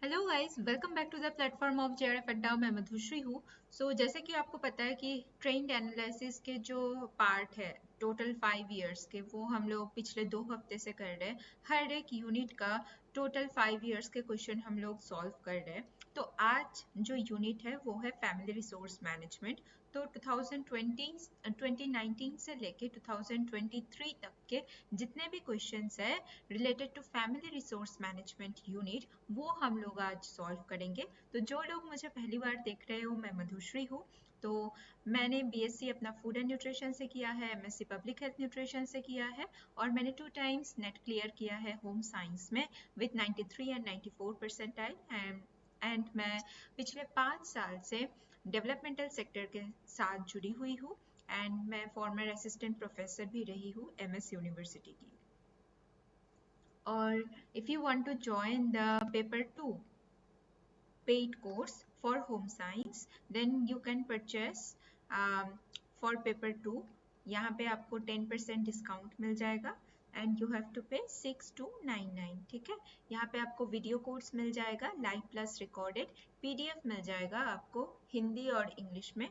Hello guys, welcome back to the platform of JRF Adda. मैं मधुश्री हूँ। जैसे कि आपको पता है कि ट्रेंड एनालिसिस के जो पार्ट है टोटल 5 इयर्स के, वो हम लोग पिछले 2 हफ्ते से कर रहे हैं। हर एक यूनिट का टोटल 5 इयर्स के क्वेश्चन हम लोग सॉल्व कर रहे हैं। तो आज जो यूनिट है वो है फैमिली रिसोर्स मैनेजमेंट। तो 2020 2019 से लेके 2023 तक के जितने भी क्वेश्चंस है related to family resource management unit, वो हम लोग आज सॉल्व करेंगे। तो जो लोग मुझे पहली बार देख रहे हो, मैं मधुश्री हूँ। तो मैंने बीएससी अपना फूड एंड न्यूट्रिशन से किया है, एमएससी पब्लिक हेल्थ न्यूट्रिशन से किया है, और मैंने 2 टाइम्स नेट क्लियर किया है होम साइंस में विथ 93 एंड 94 परसेंटाइल। एंड मैं पिछले 5 साल से डेवलपमेंटल सेक्टर के साथ जुड़ी हुई हूँ। एंड मैं फॉर्मर असिस्टेंट प्रोफेसर भी रही हूँ एमएस यूनिवर्सिटी की। Or if you want to join the paper 2 paid course for home science, then you can purchase for paper 2. यहाँ पे आपको 10% डिस्काउंट मिल जाएगा एंड यू हैव टू पे 6299। ठीक है, यहाँ पे आपको वीडियो कोर्स मिल जाएगा लाइव प्लस रिकॉर्डेड, पीडीएफ मिल जाएगा आपको हिंदी और इंग्लिश में,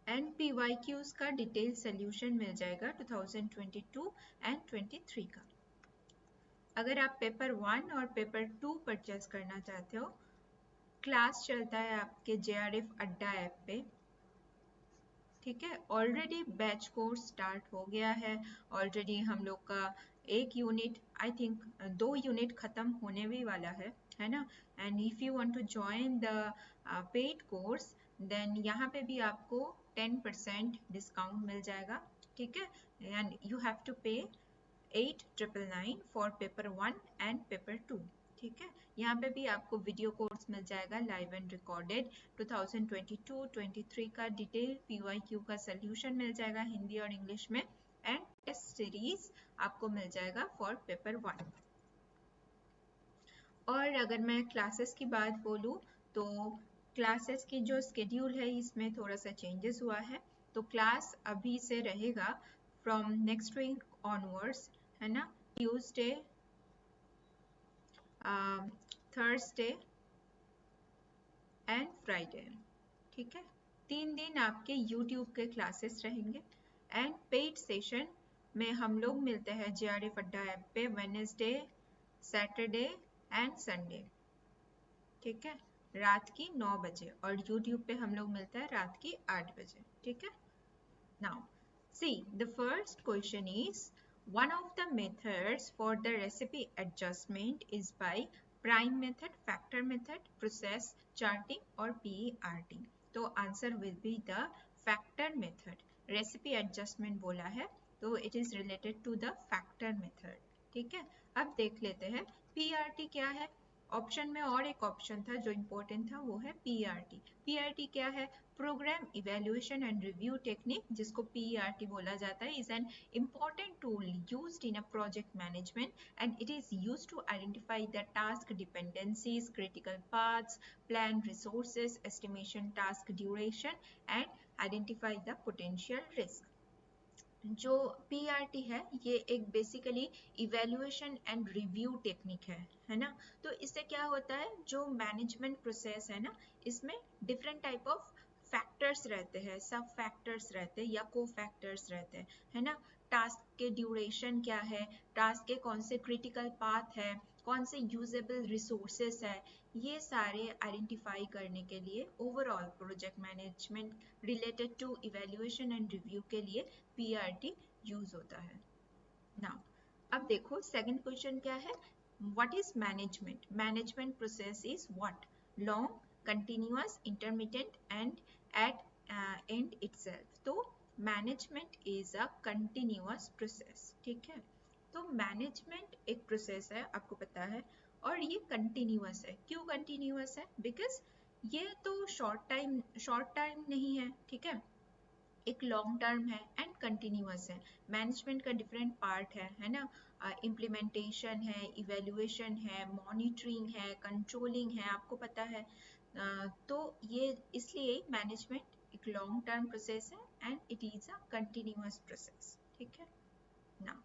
एंड PYQs का डिटेल सोल्यूशन मिल जाएगा 2022 एंड 23 का। अगर आप पेपर 1 और पेपर 2 परचेस करना चाहते हो, क्लास चलता है आपके जेआरएफ अड्डा ऐप पे। ठीक है, ऑलरेडी बैच कोर्स स्टार्ट हो गया है। ऑलरेडी हम लोग का एक यूनिट, आई थिंक 2 यूनिट खत्म होने भी वाला है ना। And if you want to join the paid course, then यहाँ पे भी आपको 10% डिस्काउंट मिल जाएगा। ठीक है, एंड यू हैव टू पे 8999 फॉर पेपर 1 एंड पेपर 2। ठीक है, यहाँ पे भी आपको वीडियो कोर्स मिल जाएगा लाइव एंड रिकॉर्डेड 2022-23 का डिटेल PYQ का सोल्यूशन मिल जाएगा हिंदी और इंग्लिश में, एंड टेस्ट सीरीज आपको मिल जाएगा फॉर पेपर 1। और अगर मैं क्लासेस की बात बोलूँ तो क्लासेस की जो स्केड्यूल है इसमें थोड़ा सा चेंजेस हुआ है। तो क्लास अभी से रहेगा फ्रॉम नेक्स्ट वीक ऑनवर्ड्स, है ना। Tuesday, Thursday and Friday. ठीक है, 3 दिन आपके यूट्यूब के क्लासेस रहेंगे। एंड पेड सेशन में हम लोग मिलते हैं जेआरएफ अड्डा ऐप पे वेडनेसडे, सैटरडे एंड संडे। ठीक है, रात की 9 बजे, और यूट्यूब पे हम लोग मिलते हैं रात की 8 बजे। ठीक है, now see the first question is, one of the methods for the recipe adjustment is by prime method, factor method, process charting or PERT. तो answer will be the factor method. recipe adjustment बोला है तो it is related to the factor method. ठीक है, अब देख लेते हैं PERT क्या है। ऑप्शन में और एक ऑप्शन था जो इम्पोर्टेंट था, वो है PERT। PERT क्या है? Program evaluation and review technique, जिसको PERT बोला जाता है, is an important tool used in a project management, and it is used to identify the task dependencies, critical paths, plan resources, estimation task duration, and identify the potential risk. जो PERT है ये एक basically evaluation and review technique है ना। तो इससे क्या होता है, जो मैनेजमेंट प्रोसेस है ना, इसमें डिफरेंट टाइप ऑफ फैक्टर्स रहते हैं, सब फैक्टर्स रहते हैं या को फैक्टर्स रहते हैं, है ना। टास्क के ड्यूरेशन क्या है, टास्क के कौन से क्रिटिकल पाथ है, कौन से यूजेबल रिसोर्सेस है, ये सारे आइडेंटिफाई करने के लिए overall project management related to evaluation and review के लिए PERT यूज होता है। नाउ अब देखो सेकंड क्वेश्चन क्या है, what is management? Management process is what? Long, continuous, intermediate and at end itself. तो management is a continuous process. ठीक है, तो मैनेजमेंट एक प्रोसेस है, आपको पता है, और ये कंटिन्यूअस है। क्यों कंटिन्यूअस है? बिकॉज ये तो शॉर्ट टाइम नहीं है। ठीक है, एक लॉन्ग टर्म है एंड कंटिन्यूअस है। मैनेजमेंट का डिफरेंट पार्ट है ना। इम्प्लीमेंटेशन है, इवेल्युएशन है, मॉनिटरिंग है, कंट्रोलिंग है, आपको पता है। तो ये इसलिए मैनेजमेंट एक लॉन्ग टर्म प्रोसेस है and it is a continuous process. ठीक है, नाउ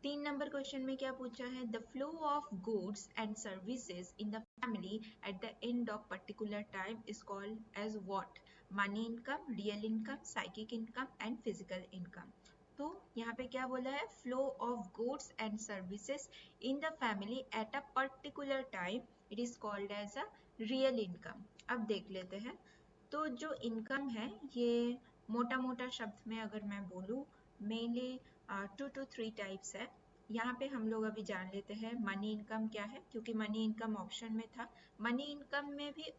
3 नंबर क्वेश्चन में क्या पूछा है, the flow of goods and services in the family at the end of particular time is called as what, money income, real income, psychic income and physical income. तो यहाँ पे क्या बोला है, flow of goods and services in the family at a particular time it is called as a real income. अब देख लेते हैं, तो जो इनकम है ये मोटा मोटा शब्द में अगर मैं बोलूँ, मेनली 2 to 3 टाइप्स है। यहाँ पे हम लोग अभी जान लेते हैं मनी इनकम क्या है, क्योंकि मनी इनकम ऑप्शन में था। मनी इनकम में भी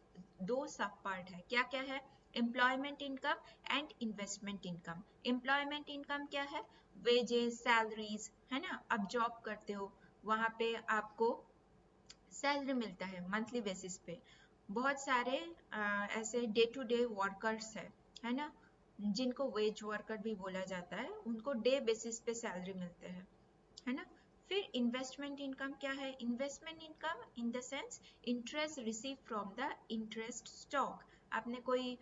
2 सब पार्ट है, क्या क्या है, employment income and investment income. Employment income क्या है, वेजेस, सैलरीज, है ना, आप जॉब करते हो, वहाँ पे आपको सैलरी मिलता है मंथली बेसिस पे। बहुत सारे ऐसे डे टू डे वर्कर्स है ना, जिनको वेज वर्कर भी बोला जाता है, उनको डे बेसिस पे सैलरी मिलते हैं, है ना। फिर इन्वेस्टमेंट इनकम क्या है, investment income in the sense interest receive from the interest stock. आपने कोई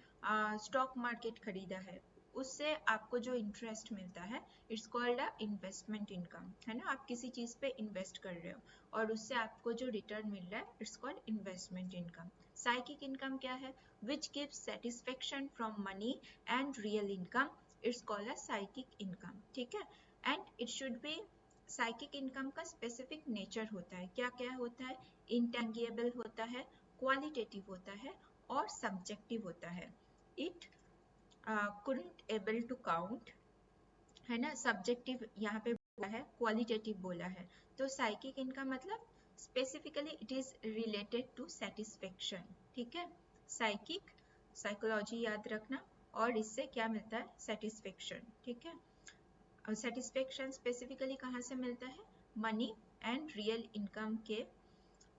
स्टॉक मार्केट खरीदा है, उससे आपको जो इंटरेस्ट मिलता है it's called a investment income, है ना। आप किसी चीज पे इन्वेस्ट कर रहे हो और उससे आपको जो रिटर्न मिल रहा है it's called investment income. Psychic income क्या है, which gives satisfaction from money and real income, it's called a psychic income, ठीक है। And it should be, psychic income का स्पेसिफिक नेचर होता है, क्या क्या होता है, इंटेंगिबल होता है, क्वालिटेटिव होता है और सब्जेक्टिव होता है। It couldn't able to count, है ना, सब्जेक्टिव यहाँ पे बोला है, क्वालिटेटिव बोला है। तो साइकिक इनकम मतलब specifically it is related to satisfaction, ठीक है। साइकिक, साइकोलॉजी याद रखना, और इससे क्या मिलता है, सेटिस्फेक्शन, ठीक है। और सेटिस्फेक्शन स्पेसिफिकली कहाँ से मिलता है, मनी एंड रियल इनकम के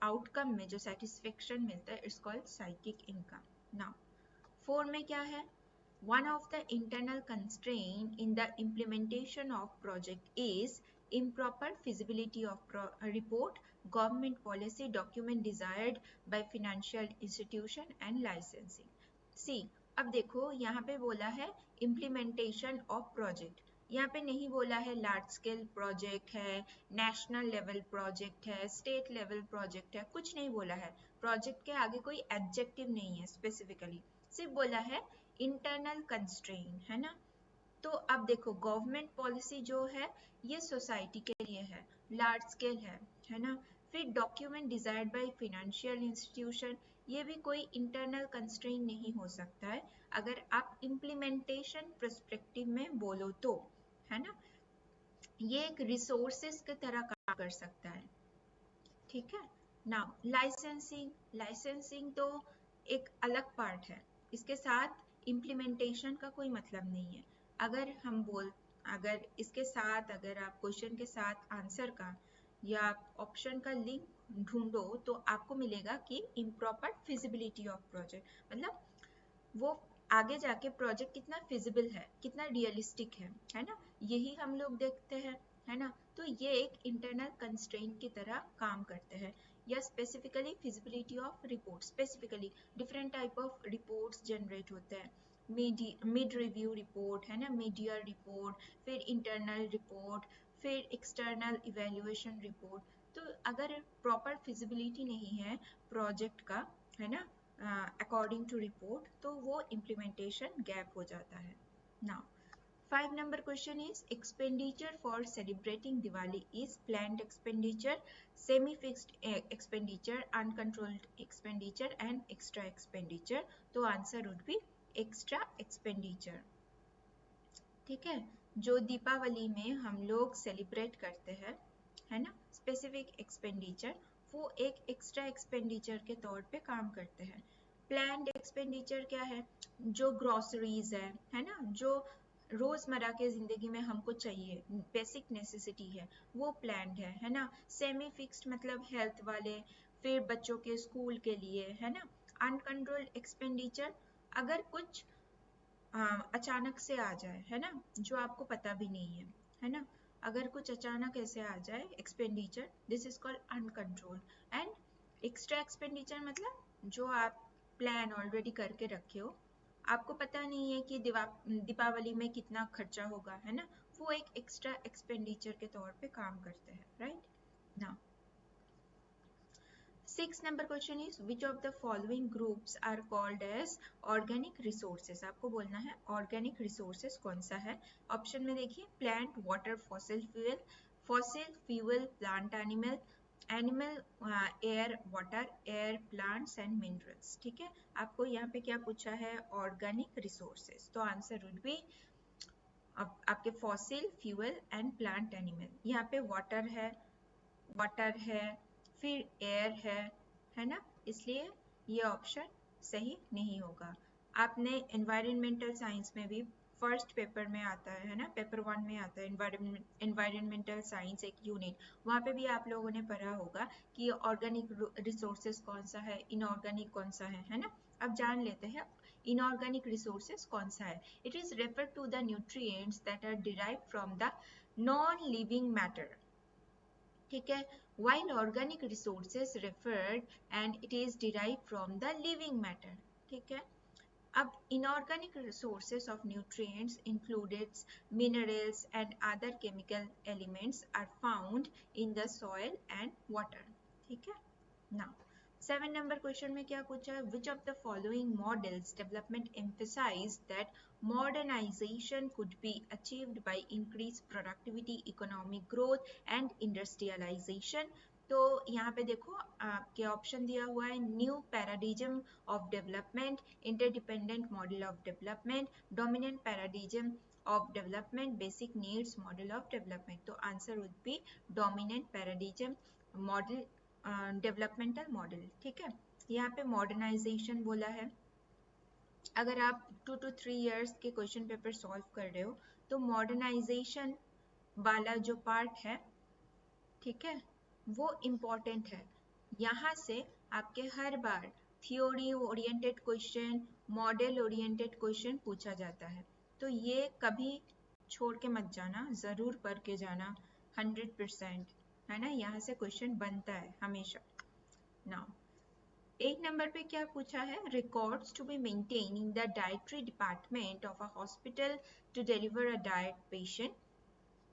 आउटकम में जो सेटिस्फेक्शन मिलता है it's called psychic income. Now 4 में क्या है, one of the internal constraint in the implementation of project is improper feasibility of report, government policy document desired by financial institution and licensing। See, अब देखो यहाँ पे बोला है implementation of project, यहाँ पे नहीं बोला है लार्ज स्केल प्रोजेक्ट है, नेशनल लेवल प्रोजेक्ट है, स्टेट लेवल प्रोजेक्ट है, कुछ नहीं बोला है। प्रोजेक्ट के आगे कोई एडजेक्टिव नहीं है स्पेसिफिकली, सिर्फ बोला है इंटरनल कंस्ट्रेंट, है ना। तो अब देखो गवर्नमेंट पॉलिसी जो है ये सोसाइटी के लिए है, लार्ज स्केल है ना। फिर document desired by financial institution, ये भी कोई इंटरनल कंस्ट्रेंट नहीं हो सकता है अगर आप इम्प्लीमेंटेशन पर्सपेक्टिव में बोलो तो, है ना। ये एक रिसोर्सेस की तरह काम कर सकता है, ठीक है। नाउ लाइसेंसिंग, लाइसेंसिंग तो एक अलग पार्ट है, इसके साथ इम्प्लीमेंटेशन का कोई मतलब नहीं है। अगर हम बोल, अगर इसके साथ, अगर आप क्वेश्चन के साथ आंसर का या ऑप्शन का लिंक ढूंढो तो आपको मिलेगा कि इम्प्रॉपर फिजिबिलिटी ऑफ प्रोजेक्ट, मतलब वो आगे जाके प्रोजेक्ट कितना फिजिबल है, कितना रियलिस्टिक है ना, यही हम लोग देखते हैं, है ना। तो ये एक इंटरनल कंस्ट्रेंट की तरह काम करते हैं। या specifically feasibility of report, specifically different type of reports generate होते हैं, मिड रिव्यू रिपोर्ट, है ना, मीड ईयर रिपोर्ट, फिर इंटरनल रिपोर्ट, फिर एक्सटर्नल इवेल्युएशन रिपोर्ट। तो अगर प्रॉपर फिजिबिलिटी नहीं है प्रोजेक्ट का, है ना, अकॉर्डिंग टू रिपोर्ट, तो वो इम्प्लीमेंटेशन गैप हो जाता है। Now 5 number question is expenditure for celebrating Diwali is planned expenditure, semi-fixed expenditure, uncontrolled expenditure and extra expenditure। तो answer would be extra expenditure, ठीक है। जो दीपावली में हम लोग सेलिब्रेट करते हैं, है ना, स्पेसिफिक एक्सपेंडिचर, वो एक एक्स्ट्रा एक्सपेंडिचर के तौर पे काम करते हैं। प्लान्ड एक्सपेंडिचर क्या है, जो ग्रोसरीज है ना, जो रोजमर्रा के जिंदगी में हमको चाहिए, बेसिक नेसेसिटी है, वो प्लान्ड है ना। सेमी फिक्स्ड मतलब हेल्थ वाले, फिर बच्चों के स्कूल के लिए, है ना। अनकंट्रोल्ड एक्सपेंडिचर, अगर कुछ अचानक से आ जाए, है ना, जो आपको पता भी नहीं है ना, अगर कुछ अचानक ऐसे आ जाए expenditure, this is called uncontrolled. And extra expenditure मतलब जो आप प्लान ऑलरेडी करके रखे हो, आपको पता नहीं है कि दीपावली में कितना खर्चा होगा, है ना, वो एक एक्स्ट्रा एक्सपेंडिचर के तौर पे काम करते हैं, राइट ना। 6 number question is which of the following groups are called as organic resources। आपको बोलना है organic resources कौन सा है। ऑप्शन में देखिए plant, water, fossil fuel, plant, animal, air, water, air, plants and minerals। ठीक है, आपको यहाँ पे क्या पूछा है, organic resources, तो आंसर would be आपके fossil fuel and plant animal। यहाँ पे water है, फिर एयर है ना, इसलिए ये ऑप्शन सही नहीं होगा। आपने एनवायरमेंटल साइंस में भी फर्स्ट पेपर में आता है ना, पेपर 1 में आता है एनवायरमेंटल साइंस एक यूनिट, वहाँ पे भी आप लोगों ने पढ़ा होगा कि ऑर्गेनिक रिसोर्सेज कौन सा है, इनऑर्गेनिक कौन सा है ना। अब जान लेते हैं इनऑर्गेनिक रिसोर्सेज कौन सा है। It is refer to the nutrients that are derived from the non living matter. ठीक है, while organic resources referred and it is derived from the living matter। ठीक है, अब inorganic resources of nutrients includes minerals and other chemical elements are found in the soil and water। ठीक है, now 7 number question में क्या पूछा है, which of the following models development emphasize that modernization could be achieved by increased productivity, economic growth and industrialization। तो यहाँ पे देखो आपके ऑप्शन दिया हुआ है new paradigm of development, interdependent model of development, dominant paradigm of development, basic needs model of development. तो answer would be dominant paradigm model, developmental model. ठीक है, यहाँ पे मॉडर्नाइजेशन बोला है। अगर आप 2 to 3 years के क्वेश्चन पेपर सॉल्व कर रहे हो तो मॉडर्नाइजेशन वाला जो पार्ट है, ठीक है, वो इम्पॉर्टेंट है। यहाँ से आपके हर बार theory oriented question, model oriented question पूछा जाता है, तो ये कभी छोड़ के मत जाना, ज़रूर पढ़ के जाना 100%, है ना। यहाँ से क्वेश्चन बनता है हमेशा। नाउ 8 नंबर पे क्या पूछा है, records to be maintain in the dietary department of a hospital to deliver a diet patient.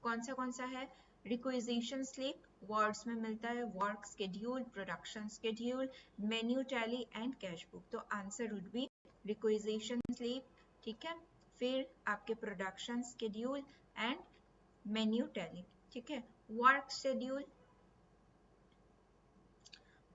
कौन सा है, रिक्विजिशन स्लिप, वर्ड्स में मिलता है work schedule, production schedule, menu tally and cash book. तो answer would be requisition slip. ठीक है, फिर आपके production schedule and menu tally. ठीक है, वर्क शेड्यूल,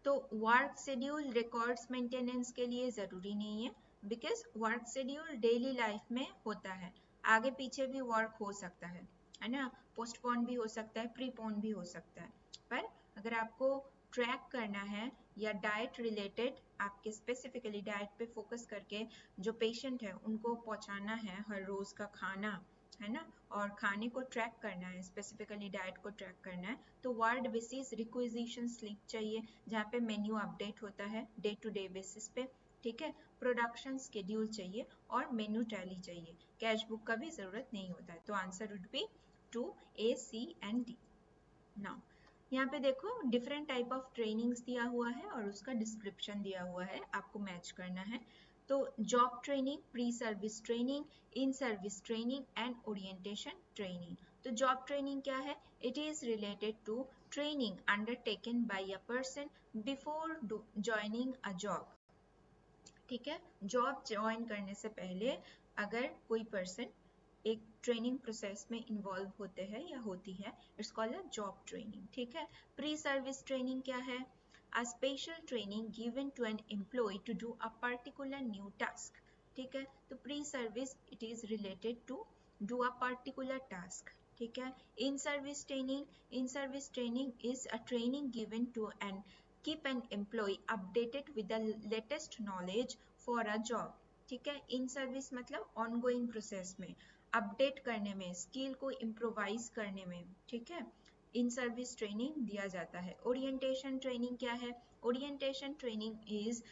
तो वर्क शेड्यूल रिकॉर्ड्स मेंटेनेंस के लिए ज़रूरी नहीं है, because work schedule daily life में होता है, आगे पीछे भी वर्क हो सकता है ना, पोस्टपोन भी हो सकता है, प्रीपोन भी हो सकता है। पर अगर आपको ट्रैक करना है या डाइट रिलेटेड, आपके स्पेसिफिकली डाइट पे फोकस करके जो पेशेंट है उनको पहुंचाना है हर रोज़ का खाना, है ना, और खाने को ट्रैक करना है, स्पेसिफिकली डाइट को ट्रैक करना है, तो वर्ड बेसिस रिक्विजिशन स्लिप चाहिए जहाँ पे मेन्यू अपडेट होता है डे टू डे बेसिस पे। ठीक है, प्रोडक्शन स्केड्यूल चाहिए और मेन्यू टैली चाहिए, कैश बुक का भी ज़रूरत नहीं होता है। तो answer would B 2 A, C and D। Now यहाँ पे देखो डिफरेंट टाइप ऑफ ट्रेनिंग्स दिया हुआ है और उसका डिस्क्रिप्शन दिया हुआ है, आपको मैच करना है। तो job training, pre service training, in service training and orientation training. तो जॉब ट्रेनिंग क्या है, it is related to training undertaken by a person before joining a job. ठीक है, जॉब ज्वाइन करने से पहले अगर कोई पर्सन एक ट्रेनिंग प्रोसेस में इन्वॉल्व होते हैं या होती है, it's called a job training. ठीक है, प्री सर्विस ट्रेनिंग क्या है, a special training given to an employee to do a particular new task। ठीक है, तो pre service it is related to do a particular task. ठीक है, in service training is a training given to an keep an employee updated with the latest knowledge for a job। ठीक है, in service मतलब ongoing process में update करने में, skill को improvise करने में। ठीक है, इन सर्विस ट्रेनिंग दिया जाता है। ओरिएंटेशन ट्रेनिंग क्या है, orientation training is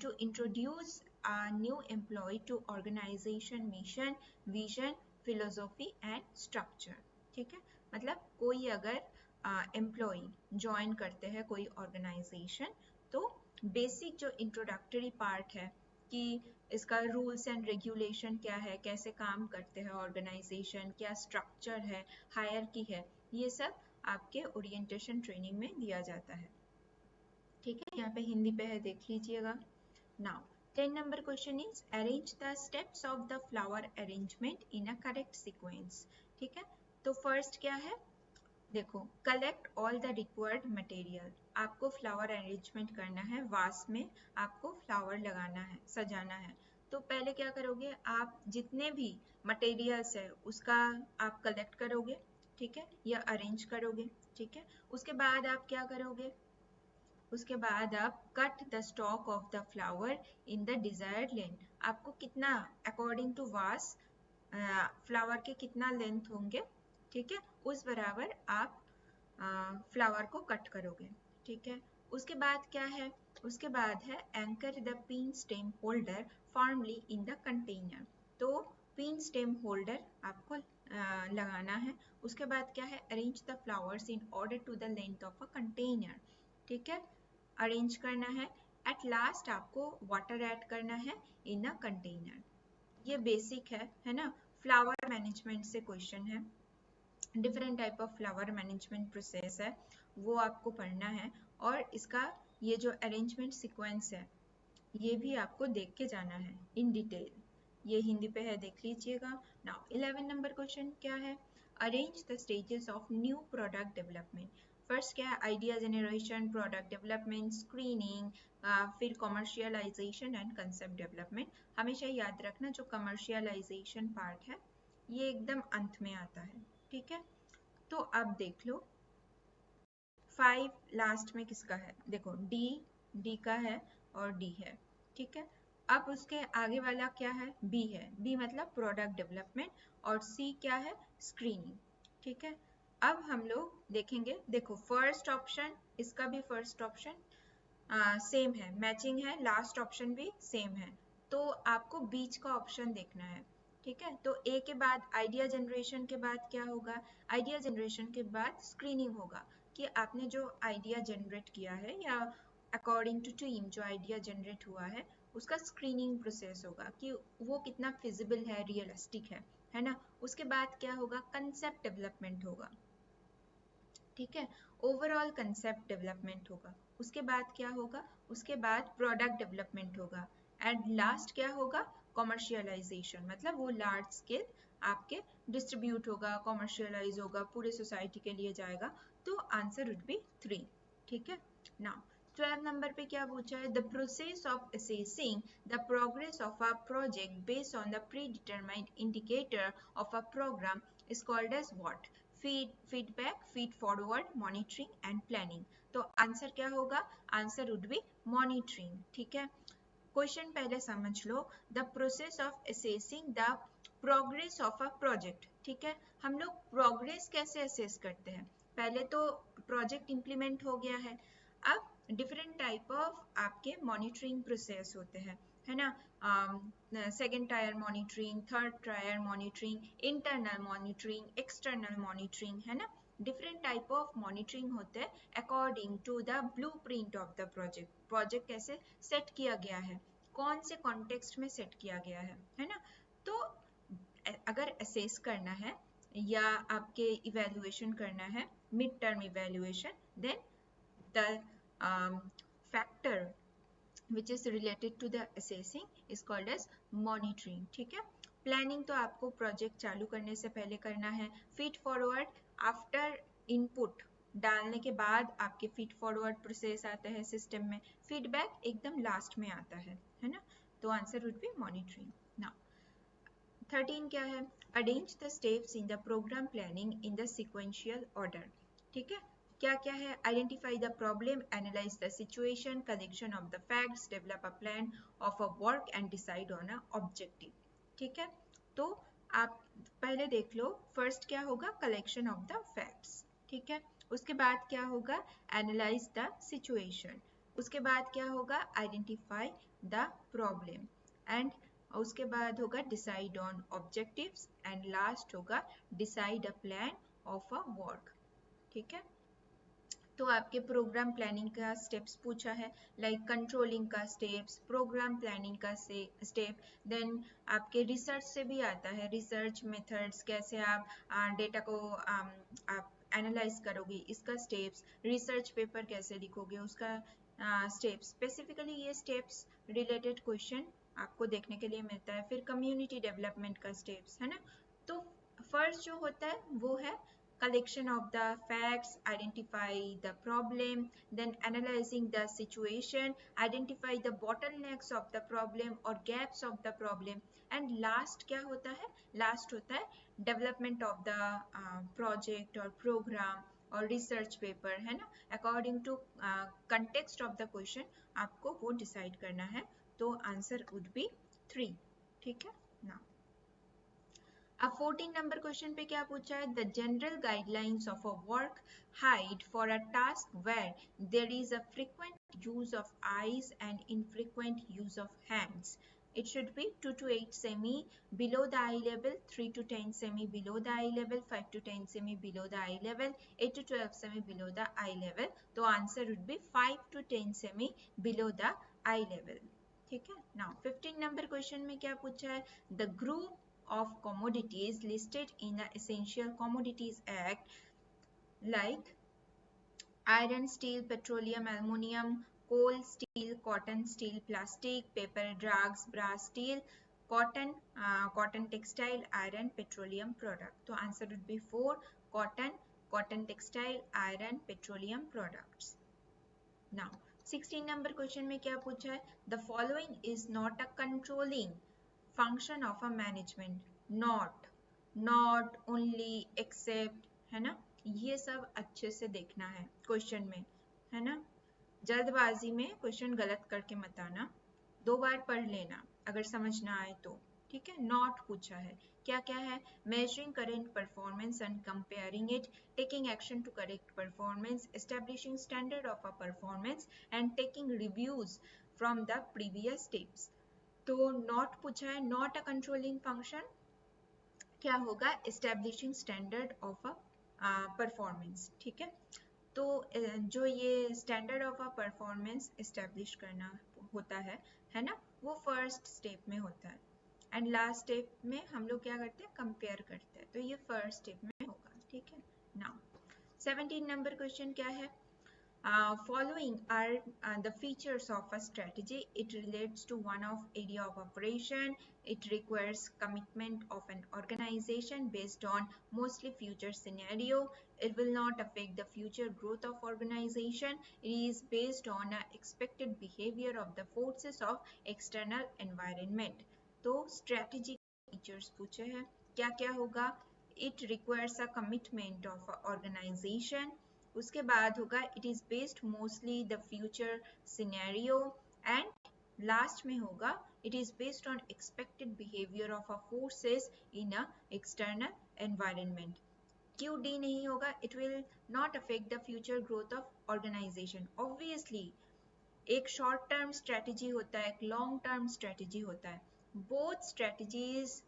to introduce a new employee to organization mission, vision, philosophy and structure. ठीक है, मतलब कोई अगर एम्प्लॉय ज्वाइन करते हैं कोई ऑर्गेनाइजेशन, तो बेसिक जो इंट्रोडक्टरी पार्ट है कि इसका रूल्स एंड रेगुलेशन क्या है, कैसे काम करते हैं ऑर्गेनाइजेशन, क्या स्ट्रक्चर है, हायरार्की है, ये सब आपके ओरिएंटेशन ट्रेनिंग में दिया जाता है। ठीक है, यहाँ पे हिंदी पे है, देख लीजिएगा। Now 10 number question is arrange the steps of the flower arrangement in a correct sequence। ठीक है, तो फर्स्ट क्या है, देखो collect all the required material. आपको फ्लावर अरेंजमेंट करना है, वास में आपको फ्लावर लगाना है, सजाना है। तो पहले क्या करोगे, आप जितने भी मटेरियल्स है उसका आप कलेक्ट करोगे, ठीक है, या अरेंज करोगे। ठीक है, उसके बाद आप क्या करोगे, उसके बाद आप cut the stock of the flower in the desired length. आपको कितना अकॉर्डिंग टू वास फ्लावर के कितना लेंथ होंगे, ठीक है, उस बराबर आप फ्लावर को कट करोगे। ठीक है, उसके बाद क्या है, उसके बाद है anchor the pin stem holder formally in the container. तो पिन स्टेम होल्डर आपको लगाना है। उसके बाद क्या है, arrange the flowers in order to the length of a container. ठीक है, अरेंज करना है। एट लास्ट आपको वाटर ऐड करना है इन अ कंटेनर। ये बेसिक है ना। फ्लावर मैनेजमेंट से क्वेश्चन है, different type of flower management process है, वो आपको पढ़ना है। और इसका ये जो अरेंजमेंट सीक्वेंस है ये भी आपको देख के जाना है इन डिटेल। ये हिंदी पे है, देख लीजिएगा। नाउ 11 नंबर क्वेश्चन क्या है, arrange the stages of new product development. First क्या है, idea generation, product development, screening, फिर कमर्शियलाइजेशन एंड कंसेप्ट डेवलपमेंट। हमेशा याद रखना जो कमर्शियलाइजेशन पार्ट है ये एकदम अंत में आता है। ठीक है, तो अब देख लो 5 लास्ट में किसका है, देखो डी का है और डी है। ठीक है, अब उसके आगे वाला क्या है, बी है, बी मतलब प्रोडक्ट डेवलपमेंट, और सी क्या है, स्क्रीनिंग। ठीक है, अब हम लोग देखेंगे, देखो फर्स्ट ऑप्शन, इसका भी फर्स्ट ऑप्शन सेम है, मैचिंग है, लास्ट ऑप्शन भी सेम है, तो आपको बीच का ऑप्शन देखना है। ठीक है, तो ए के बाद आइडिया जनरेशन के बाद क्या होगा, आइडिया जनरेशन के बाद स्क्रीनिंग होगा, कि आपने जो आइडिया जनरेट किया है या अकॉर्डिंग टू टीम जो आइडिया जनरेट हुआ है उसका स्क्रीनिंग प्रोसेस होगा कि वो कितना फिजिबल है, रियलिस्टिक है ना। उसके बाद क्या होगा, कंसेप्ट डेवलपमेंट होगा। ठीक है, ओवरऑल कंसेप्ट डेवलपमेंट होगा। उसके बाद क्या होगा, उसके बाद प्रोडक्ट डेवलपमेंट होगा, एंड लास्ट क्या होगा, कॉमर्शियलाइजेशन, मतलब वो लार्ज स्केल आपके डिस्ट्रीब्यूट होगा, कॉमर्शियलाइज होगा, पूरे सोसाइटी के लिए जाएगा। तो आंसर वुड बी 3। ठीक है, नाउ 12 नंबर पे क्या पूछा है, the process of assessing the progress of a project based on the pre determined indicator of a program is called as what, feedback, feed forward, monitoring and planning. तो answer क्या होगा, answer would be monitoring. ठीक है, question पहले समझ लो, the process of assessing the progress of a project. ठीक है, हम लोग प्रोग्रेस कैसे असेस करते हैं, पहले तो प्रोजेक्ट इंप्लीमेंट हो गया है, अब डिफरेंट टाइप ऑफ आपके मॉनिटरिंग प्रोसेस होते हैं, है ना। Second tier monitoring, third tier monitoring, internal monitoring, external monitoring, है ना। डिफरेंट टाइप ऑफ मॉनिटरिंग होते हैं according to the blueprint of the project. Project कैसे सेट किया गया है, कौन से कॉन्टेक्स्ट में सेट किया गया है ना। तो अगर असेस करना है या आपके इवेल्युएशन करना है, mid term evaluation, then the factor which is related to the assessing is called as monitoring। ठीक है, प्लानिंग तो आपको प्रोजेक्ट चालू करने से पहले करना है, फीड फॉरवर्ड आफ्टर इनपुट डालने के बाद आपके फीड फॉरवर्ड प्रोसेस आता है सिस्टम में, फीडबैक एकदम लास्ट में आता है ना। तो answer would be monitoring. Now 13 क्या है, arrange the steps in the program planning in the sequential order. ठीक है, क्या क्या है, identify the problem, analyse the situation, collection of the facts, develop a plan of a work and decide on a objective. ठीक है, तो आप पहले देख लो, फर्स्ट क्या होगा, कलेक्शन ऑफ द फैक्ट्स। ठीक है, उसके बाद क्या होगा, एनालाइज द सिचुएशन, उसके बाद क्या होगा, आइडेंटिफाई द प्रॉब्लम, एंड उसके बाद होगा decide on objectives, and last होगा decide a plan of a work. ठीक है, तो आपके प्रोग्राम प्लानिंग का स्टेप्स पूछा है, लाइक कंट्रोलिंग का स्टेप्स, प्रोग्राम प्लानिंग का स्टेप, देन आपके रिसर्च से भी आता है, रिसर्च मेथड्स, कैसे आप डेटा को आप एनालाइज करोगे, इसका स्टेप्स, रिसर्च पेपर कैसे लिखोगे उसका स्टेप्स, स्पेसिफिकली ये स्टेप्स रिलेटेड क्वेश्चन आपको देखने के लिए मिलता है। फिर कम्युनिटी डेवलपमेंट का स्टेप्स है ना। तो फर्स्ट जो होता है वो है collection of the facts, identify the problem, then analyzing the situation, identify the bottlenecks of the problem or gaps of the problem, and last क्या होता है, last होता है development of the project or program और research paper है ना। According to context of the question आपको वो डिसाइड करना है, तो आंसर वुड बी 3। ठीक है ना। अब 14 नंबर क्वेश्चन पे क्या पूछा है, the general guidelines of a work height for a task where there is a frequent use of eyes and infrequent use of hands. It should be 2 to 8 semi below the eye level, 3 to 10 semi below the eye level, 5 to 10 semi below the eye level, 8 to 12 semi below the eye level. तो answer would be 5 to 10 semi below the eye level. ठीक है। Now 15 number question में क्या पूछा है, the group of commodities listed in the Essential Commodities Act like iron, steel, petroleum, aluminum, coal, steel, cotton, steel, plastic, paper, drugs, brass, steel, cotton, cotton textile, iron, petroleum product. तो answer would be 4, cotton, cotton textile, iron, petroleum products. Now 16 number question में क्या पूछा है, the following is not a controlling function of a management. not only, except, है ना। ये सब अच्छे से देखना है क्वेश्चन में, है ना। जल्दबाजी में क्वेश्चन गलत करके मत आना, 2 बार पढ़ लेना अगर समझ ना आए तो। ठीक है। नॉट पूछा है, क्या क्या है, measuring current performance and comparing it, taking action to correct performance, establishing standard of a performance and taking reviews from the previous steps. तो नॉट पूछा है, नॉट अ कंट्रोलिंग फंक्शन, क्या होगा, establishing standard of a performance. ठीक है। तो जो ये standard of a performance establish करना होता है ना, वो फर्स्ट स्टेप में होता है, एंड लास्ट स्टेप में हम लोग क्या करते हैं, कंपेयर करते हैं, तो ये फर्स्ट स्टेप में होगा। ठीक है। नाउ 17 नंबर क्वेश्चन क्या है, following are the features of a strategy. It relates to one of area of operation. It requires commitment of an organization based on mostly future scenario. It will not affect the future growth of organization. It is based on expected behavior of the forces of external environment. तो strategy features पूछे हैं, क्या क्या होगा, it requires a commitment of organization, उसके बाद होगा it is based mostly the future scenario, and last में होगा it is based on expected behaviour of a forces in a external environment. क्यों डी नहीं होगा, it will not affect the future growth of organization. Obviously एक short term strategy होता है, एक long term strategy होता है, both strategies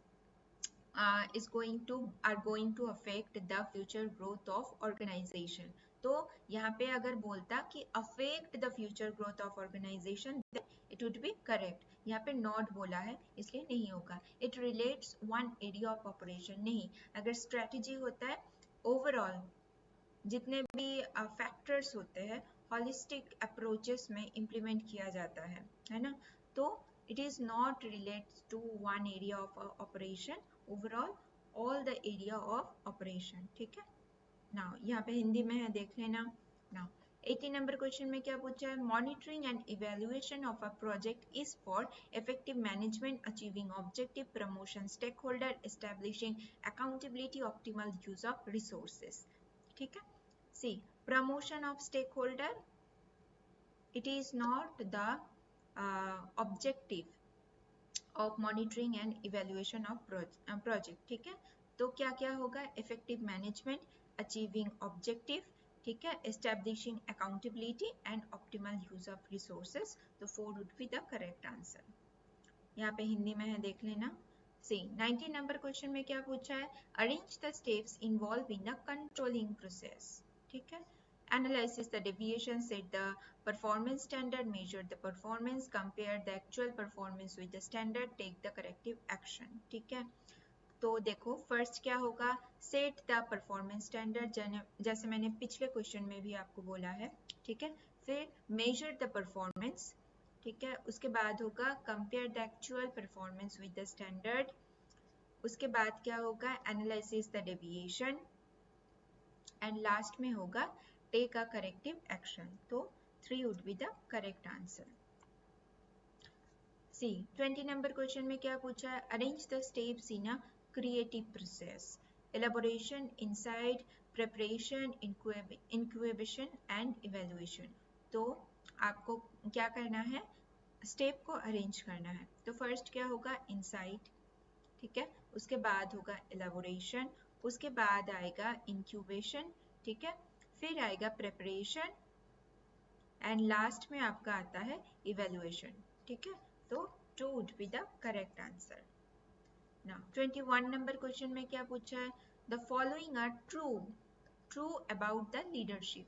are going to affect the future growth of organization. तो यहाँ पे अगर बोलता कि affect the future growth of organization, then it would be correct. यहाँ पे not बोला है इसलिए नहीं होगा। It relates one area of operation, नहीं, अगर strategy होता है overall जितने भी फैक्टर्स होते हैं होलिस्टिक अप्रोचेस में इम्प्लीमेंट किया जाता है ना। तो it is not relates to one area of operation, overall all the area of operation. ठीक है। नाउ यहाँ पे हिंदी में है, देख लेना। नाउ 80 नंबर क्वेश्चन में क्या पूछा है, monitoring and evaluation of a project is for effective management, achieving objective, promotion stake holder, establishing accountability, optimal use of resources. ठीक है। See, promotion of stakeholder, it is not the objective of monitoring and evaluation of project. ठीक है। तो क्या क्या होगा, effective management, achieving objective, ठीक है, establishing accountability and optimal use of resources. तो 4 would be the correct answer. यहाँ पे हिंदी में है, देख लेना। See, 19 नंबर क्वेश्चन में क्या पूछा है, arrange the steps involved in the controlling process. ठीक है। analyze the deviation, set the performance standard, measure the performance, compare the actual performance with the standard, take the corrective action. ठीक है, तो देखो फर्स्ट क्या होगा, सेट द परफॉर्मेंस स्टैंडर्ड, जैसे मैंने पिछले क्वेश्चन में भी आपको बोला है, ठीक है। फिर मेजर द परफॉर्मेंस, ठीक है। उसके बाद होगा compare the actual performance with the standard. उसके बाद क्या होगा, analysis the deviation, and last में होगा टेक अ करेक्टिव एक्शन। तो 3 would be the correct answer. See 20 number question में क्या पूछा है, arrange the steps in a creative process, elaboration, insight, preparation, incubation and evaluation. तो आपको क्या करना है, स्टेप को अरेंज करना है। तो फर्स्ट क्या होगा, इनसाइड, ठीक है। उसके बाद होगा एलाबोरेशन, उसके बाद आएगा इंक्यूबेशन, ठीक है। फिर आएगा प्रिपरेशन एंड लास्ट में आपका आता है इवेल्युएशन, ठीक है। तो 2 would be the correct answer. Now 21 number question में क्या पूछा है, the following are true about the leadership.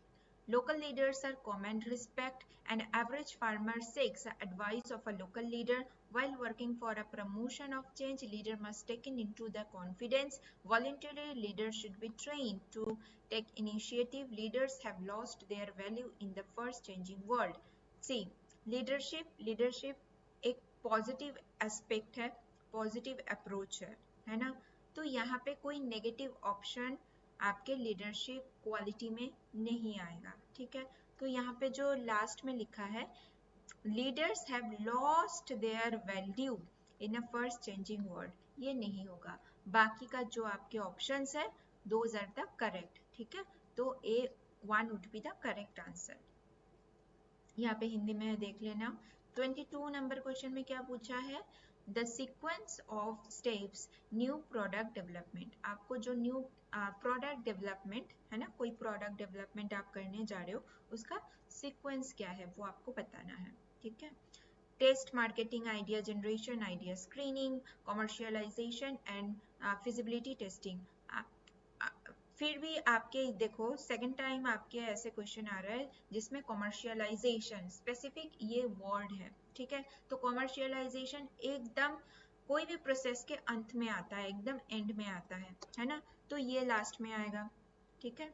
Local leaders are command respect. An average farmer seeks the advice of a local leader while working for a promotion of change. Leader must take into the confidence. Voluntary leaders should be trained to take initiative. Leaders have lost their value in the first changing world. See, leadership एक positive aspect है, positive approach है ना। तो यहाँ पे कोई negative option आपके leadership quality में नहीं आएगा, ठीक है। तो यहाँ पे जो लास्ट में लिखा है, leaders have lost their value in a first changing world, ये नहीं होगा। बाकी का जो आपके ऑप्शंस है, दोज आर द करेक्ट, ठीक है। तो A1 would be the correct answer. यहाँ पे हिंदी में देख लेना। 22 नंबर क्वेश्चन में क्या पूछा है, the sequence of steps new product development. आपको जो न्यू प्रोडक्ट डेवलपमेंट है ना, कोई प्रोडक्ट डेवलपमेंट आप करने जा रहे हो, उसका सीक्वेंस क्या है वो आपको बताना है, ठीक है। Test, marketing, idea generation, idea screening, commercialisation and feasibility testing. फिर भी आपके देखो सेकंड टाइम आपके ऐसे क्वेश्चन आ रहा है जिसमें कॉमर्शियलाइजेशन स्पेसिफिक ये वर्ड है, ठीक है। तो कॉमर्शियलाइजेशन एकदम कोई भी प्रोसेस के अंत में आता है, एकदम एंड में आता है ना। तो ये लास्ट में आएगा, ठीक है।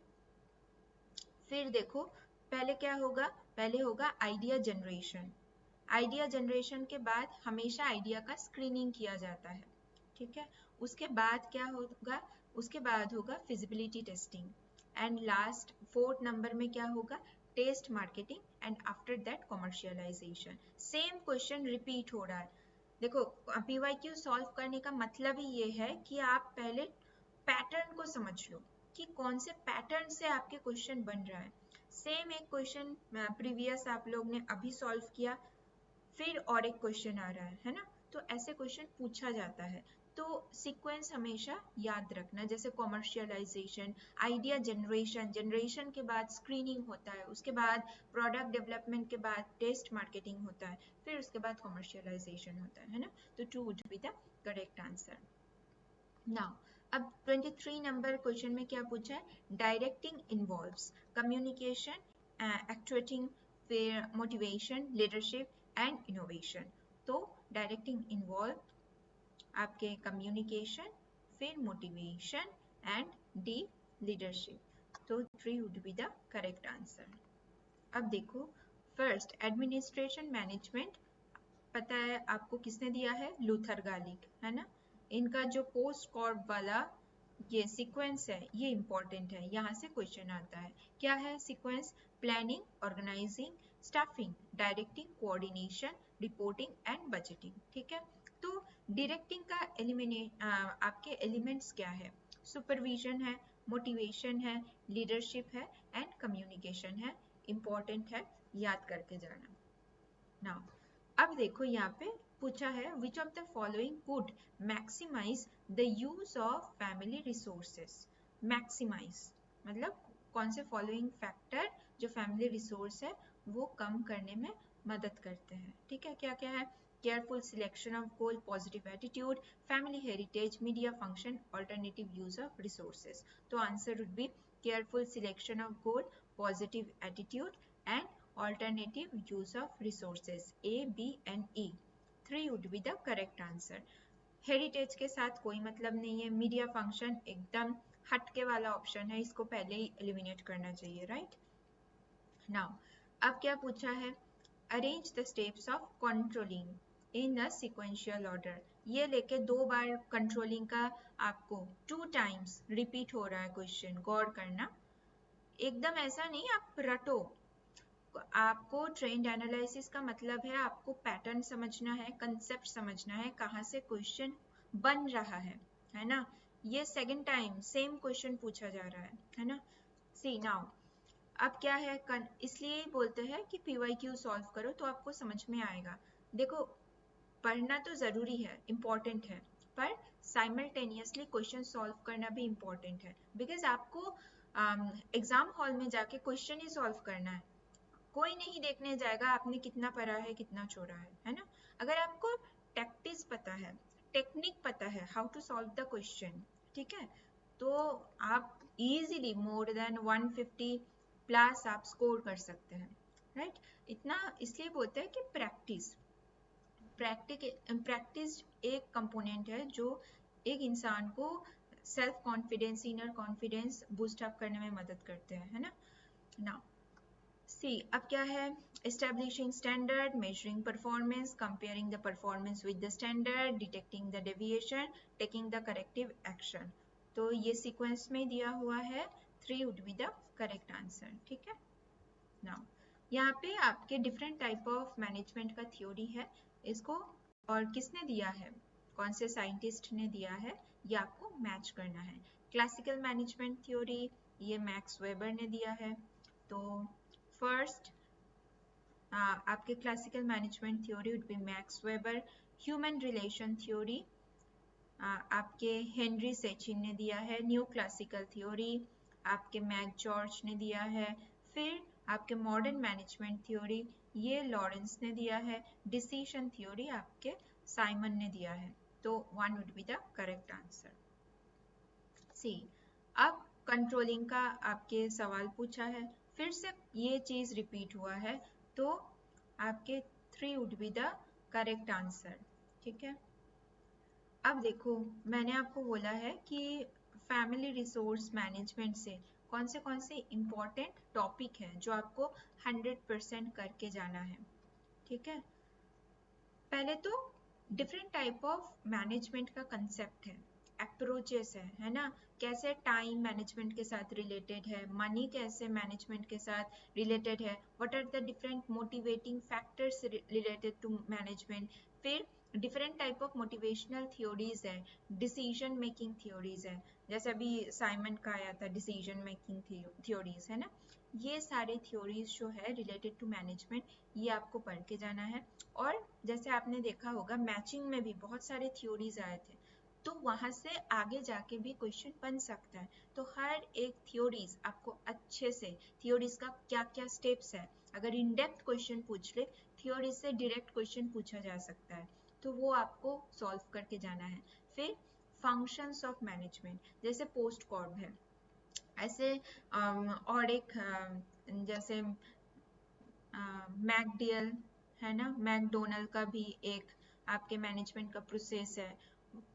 फिर देखो पहले क्या होगा, पहले होगा आइडिया जनरेशन। आइडिया जनरेशन के बाद हमेशा आइडिया का स्क्रीनिंग किया जाता है, ठीक है। उसके बाद क्या होगा, उसके बाद होगा feasibility testing and last 4th number में क्या होगा, test, marketing and after that commercialisation. Same question repeat हो रहा है। देखो पीवाईक्यू सॉल्व करने का मतलब ही ये है कि आप पहले पैटर्न को समझ लो कि कौन से पैटर्न से आपके क्वेश्चन बन रहा है। सेम एक क्वेश्चन प्रीवियस आप लोग ने अभी सॉल्व किया, फिर और एक क्वेश्चन आ रहा है ना। तो ऐसे क्वेश्चन पूछा जाता है। तो सीक्वेंस हमेशा याद रखना, जैसे कॉमर्शियलाइजेशन, आइडिया जनरेशन के बाद स्क्रीनिंग होता है, उसके बाद प्रोडक्ट डेवलपमेंट के बाद टेस्ट, मार्केटिंग होता है, फिर उसके बाद कॉमर्शियलाइजेशन होता है ना। तो 2 would be the correct answer. Now अब 23 नंबर क्वेश्चन में क्या पूछा है, डायरेक्टिंग इन्वॉल्व्स कम्युनिकेशन, एक्चुएटिंग, फिर मोटिवेशन, लीडरशिप एंड इनोवेशन। तो डायरेक्टिंग इन्वॉल्व आपके कम्युनिकेशन, फिर मोटिवेशन एंड डी लीडरशिप। तो 3 would be the correct answer. अब देखो फर्स्ट एडमिनिस्ट्रेशन मैनेजमेंट, पता है आपको किसने दिया है, लूथर गालिक, है ना। इनका जो पोस्ट कॉर्ड वाला ये सीक्वेंस है ये इंपॉर्टेंट है, यहाँ से क्वेश्चन आता है। क्या है sequence, planning, organising, staffing, directing, coordination, reporting and budgeting, ठीक है। तो डायरेक्टिंग का आपके एलिमेंट्स क्या है, सुपरविजन है, मोटिवेशन है, लीडरशिप है एंड कम्युनिकेशन है। इंपॉर्टेंट है, याद करके जाना। नाउ अब देखो यहाँ पे पूछा है which of the following would maximise the use of family resources. Maximise मतलब कौन से फॉलोइंग फैक्टर जो फैमिली रिसोर्स है वो कम करने में मदद करते हैं, ठीक है। क्या क्या है, careful selection of goal, positive attitude, family heritage, media function, alternative use of resources. तो answer would be careful selection of goal, positive attitude and alternative use of resources. A, B and E. 3 would be the correct answer. Heritage के साथ कोई मतलब नहीं है, media function एकदम हटके वाला ऑप्शन है, इसको पहले ही एलिमिनेट करना चाहिए, राइट। नाउ अब क्या पूछा है, arrange the steps of controlling in a sequential order. ये लेके 2 बार कंट्रोलिंग का आपको 2 टाइम्स रिपीट हो रहा है क्वेश्चन, गौर करना, एकदम ऐसा नहीं आप रटो। आपको ट्रेंड एनालिसिस का मतलब है आपको पैटर्न समझना है, कंसेप्ट समझना है, कहाँ से क्वेश्चन बन रहा है ना। ये सेकंड टाइम सेम क्वेश्चन पूछा जा रहा है ना। सी नाउ अब क्या है, इसलिए बोलते हैं कि PYQ सॉल्व करो तो आपको समझ में आएगा। देखो पढ़ना तो ज़रूरी है, इम्पॉर्टेंट है, पर साइमल्टेनियसली क्वेश्चन सॉल्व करना भी इम्पॉर्टेंट है, बिकॉज आपको एग्जाम हॉल में जाके क्वेश्चन ही सॉल्व करना है, कोई नहीं देखने जाएगा आपने कितना पढ़ा है कितना छोड़ा है ना। अगर आपको टैक्टिस पता है, टेक्निक पता है, how to solve the question, ठीक है, तो आप इजीली मोर देन 150 प्लस आप स्कोर कर सकते हैं, राइट। इतना इसलिए बोलते हैं कि प्रैक्टिस एक कंपोनेंट है जो एक इंसान को self confidence, inner confidence boost up करने में मदद करते हैं, है ना। नाउ सी अब क्या है, establishing standard, measuring performance, comparing the performance with the standard, detecting the deviation, taking the corrective action। तो ये सीक्वेंस में दिया हुआ है, 3 would be the correct answer, ठीक है। नाउ यहाँ पे आपके डिफरेंट टाइप ऑफ मैनेजमेंट का थ्योरी है, इसको और किसने दिया है, कौन से साइंटिस्ट ने दिया है, ये आपको मैच करना है। क्लासिकल मैनेजमेंट थ्योरी ये मैक्स वेबर ने दिया है। तो फर्स्ट आपके classical management theory would be max weber. Human relation theory आपके हेनरी सेचिन ने दिया है। न्यू क्लासिकल थ्योरी आपके मैक जॉर्ज ने दिया है। फिर आपके मॉडर्न मैनेजमेंट थ्योरी ये लॉरेंस ने दिया है। डिसीजन थ्योरी आपके साइमन ने दिया है। तो 1 would be the correct answer. See अब कंट्रोलिंग का आपके सवाल पूछा है, फिर से ये चीज रिपीट हुआ है, तो आपके 3 would be the correct answer, ठीक है। अब देखो मैंने आपको बोला है कि फैमिली रिसोर्स मैनेजमेंट से कौन से इम्पोर्टेंट टॉपिक है जो आपको 100% करके जाना है, ठीक है। पहले तो डिफरेंट टाइप ऑफ मैनेजमेंट का कंसेप्ट है, अप्रोचेस है ना, कैसे टाइम मैनेजमेंट के साथ रिलेटेड है, मनी कैसे मैनेजमेंट के साथ रिलेटेड है, what are the different motivating factors related to management. फिर different type of motivational theories है, डिसीजन मेकिंग थ्योरीज है, जैसे अभी साइमन का आया था डिसीजन मेकिंग थ्योरीज, है ना। ये सारे थ्योरीज जो है रिलेटेड टू मैनेजमेंट, ये आपको पढ़ के जाना है। और जैसे आपने देखा होगा मैचिंग में भी बहुत सारे थ्योरीज आए थे, तो वहां से आगे जाके भी क्वेश्चन बन सकता है। तो हर एक थ्योरीज आपको अच्छे से, थ्योरीज का क्या क्या स्टेप्स है, अगर इन डेप्थ क्वेश्चन पूछ ले, थ्योरीज से डायरेक्ट क्वेश्चन पूछा जा सकता है, तो वो आपको सॉल्व करके जाना है। फिर फंक्शंस ऑफ मैनेजमेंट, जैसे पोस्ट कॉर्ब है, ऐसे और एक जैसे मैकडीएल है ना, मैकडोनल्ड का भी एक आपके मैनेजमेंट का प्रोसेस है,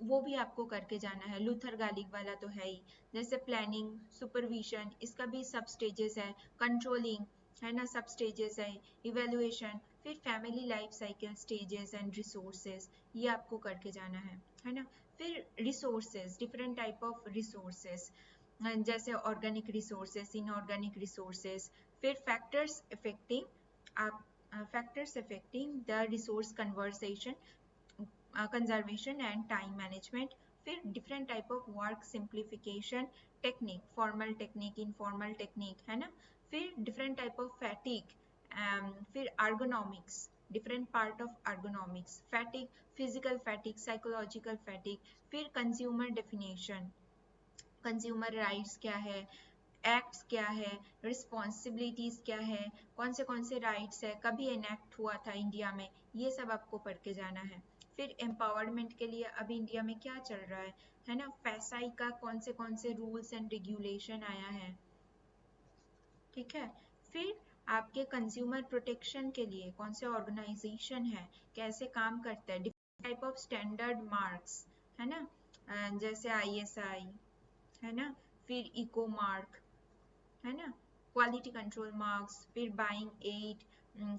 वो भी आपको करके जाना है। लूथर गालिग वाला तो है ही, जैसे प्लानिंग, सुपरविजन, इसका भी सब स्टेजेस है, कंट्रोलिंग है ना, सब स्टेजेस है, इवेल्युएशन, फिर family life cycle stages and resources, ये आपको करके जाना है ना। फिर resources, different type of resources, जैसे ऑर्गेनिक रिसोर्सेज, इनऑर्गेनिक रिसोर्सेज, फिर factors affecting the resource conservation and time management. फिर different type of work simplification technique, formal technique, informal technique, है ना। फिर डिफरेंट टाइप ऑफ फैटिक, फिर ergonomics, different part of ergonomics, fatigue, physical fatigue, psychological fatigue, फिर consumer definition, consumer rights क्या है, acts क्या है, रिस्पॉन्सिबिलिटीज क्या है, कौन से राइट्स है, कभी एनेक्ट हुआ था इंडिया में, ये सब आपको पढ़ के जाना है। फिर एम्पावरमेंट के लिए अभी इंडिया में क्या चल रहा है ना, फैसाई का कौन से रूल्स एंड रेगुलेशन आया है, ठीक है। फिर आपके कंज्यूमर प्रोटेक्शन के लिए कौन से ऑर्गेनाइजेशन है, कैसे काम करता है, different type of standard marks है ना, जैसे ISI है ना, फिर इको मार्क है ना, क्वालिटी कंट्रोल मार्क्स, फिर बाइंग एड,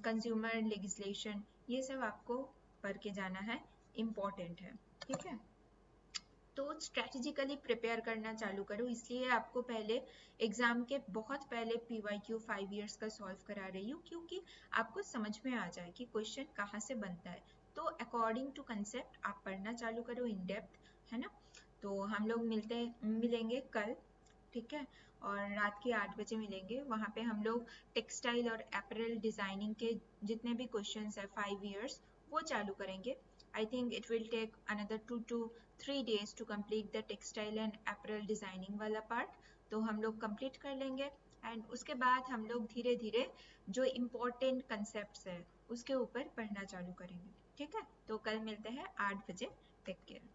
कंज्यूमर लेजिस्लेशन, ये सब आपको पढ़ के जाना है, इम्पोर्टेंट है। ठीक है, तो स्ट्रेटेजिकली प्रिपेयर करना चालू करो, इसलिए आपको पहले एग्जाम के बहुत पहले PYQ 5 इयर्स का सॉल्व करा रही हूँ, क्योंकि आपको समझ में आ जाए कि क्वेश्चन कहाँ से बनता है। तो अकॉर्डिंग टू कंसेप्ट आप पढ़ना चालू करो इन डेप्थ, है ना। तो हम लोग मिलेंगे कल, ठीक है, और रात के 8 बजे मिलेंगे। वहाँ पे हम लोग टेक्सटाइल और अपरेल डिजाइनिंग के जितने भी क्वेश्चंस है 5 इयर्स वो चालू करेंगे। I think it will take another 2 to 3 days to complete the textile and apparel designing वाला पार्ट, तो हम लोग कंप्लीट कर लेंगे। एंड उसके बाद हम लोग धीरे धीरे जो इम्पोर्टेंट कंसेप्ट्स है उसके ऊपर पढ़ना चालू करेंगे। ठीक है, तो कल मिलते हैं 8 बजे। Take care.